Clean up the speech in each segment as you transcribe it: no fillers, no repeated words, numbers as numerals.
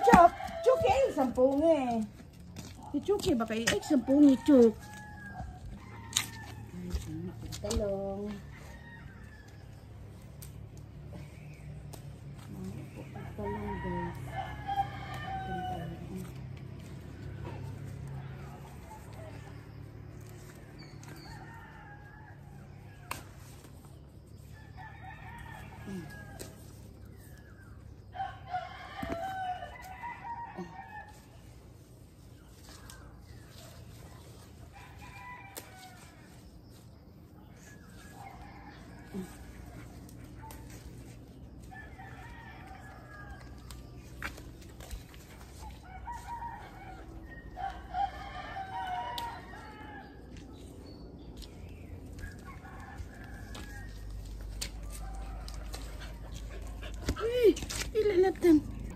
Chok, chok eh, sampung eh. Si Chuki ba kayo? Eh, sampung ni Chuk. Talong. Talong guys.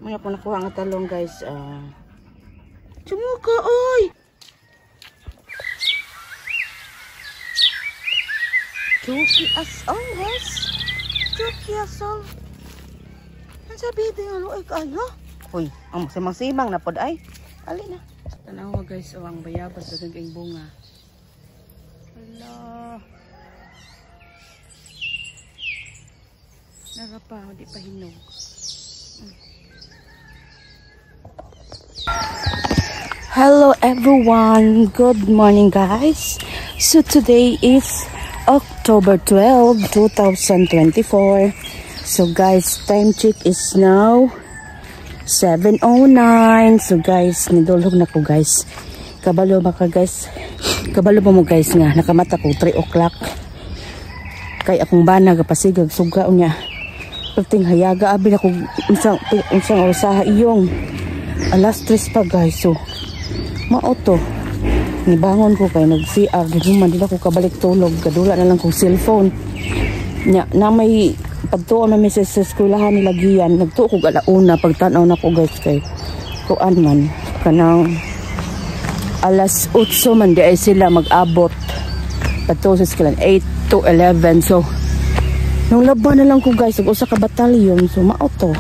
May ako nakuha nga talong guys. Sumuka oy. Chuki as always. Chuki as all. Ang sabi din ano ay kayo. Uy, ang simang-simang na pod ay. Ali na. Tanawa guys, ang bayabas sa gaging bunga. Hala. Narapa, di pa hinog. Hello everyone, good morning guys. So today is October 12, 2024. So guys, time check is now 7:09. So guys, nidulog na ko guys. Kabalo ba ka guys? Kabalo ba mo guys nga nakamata ko 3 o'clock. Kay akong bana gapasigag suga unya. Pagting hayaga abi na ko unsang usaha iyong alas 3 pa guys. So maoto nibangon ko kay nag-CR man din ako kabalik tulog kadula na lang kong cellphone nya na may pagtuon na may sa eskwelahan nila giyan nagtuo ko alauna pagtanaw na ko guys kay kuan man kanang alas 8 man di ay sila mag-abot pato sa eskwelahan 8 to 11 so nung laban na lang ko guys usa ka batalyon so maoto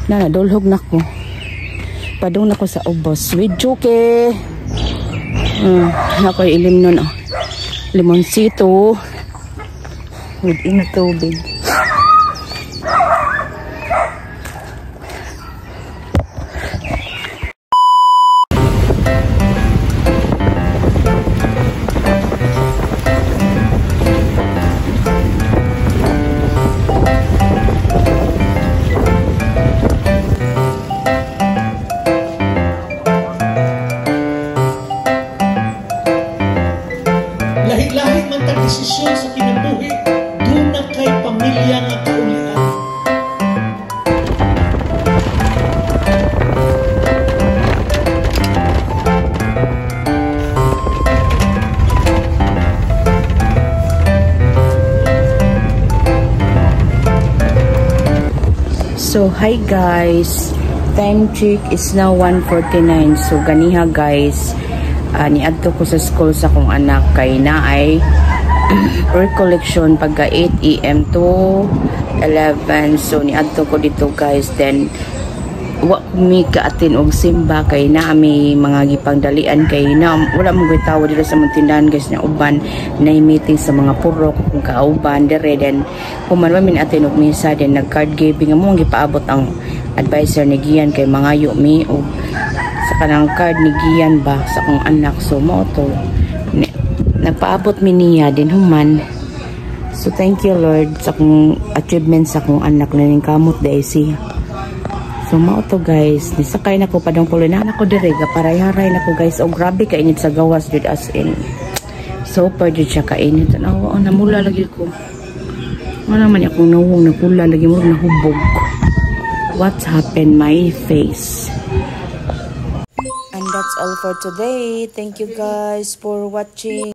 na nadulhog na ko padung na ko sa ubos with Chuki. Ako ilim nun limonsito with init tubig. Lahit-lahit man tag desisyon sa kinabuhi, doon na kay pamilya nga kaulian. So hi guys, time check is now 1:49. So ganiha guys, niadto ko sa school sa akong anak kay naay recollection pagka 8 AM to 11. So niadto ko dito guys, then wa mi kaatin og simba kay naa may mga gipangdalian kay na wala mo gitawo dito sa muntindahan guys nya uban na meeting sa mga purok kung kauban dire then human man min atin og misa then nag card giving mo gipaabot ang advisor ni Gian kay mga mi og sa kanang card ni Gian ba sa akong anak. So mo to nagpaabot mi niya din human. So thank you Lord sa akong achievements sa akong anak na ning kamot Daisy. So mao to guys, nisakay na ko padong puloy na ako dire gaparay-haray na ko guys. Oh grabe ka init sa gawas jud as in. Super jud siya kainit. Tanawa namula lagi ko. Wala man akong nawong napula lagi mo nahubog. What's happened my face? And that's all for today. Thank you guys for watching.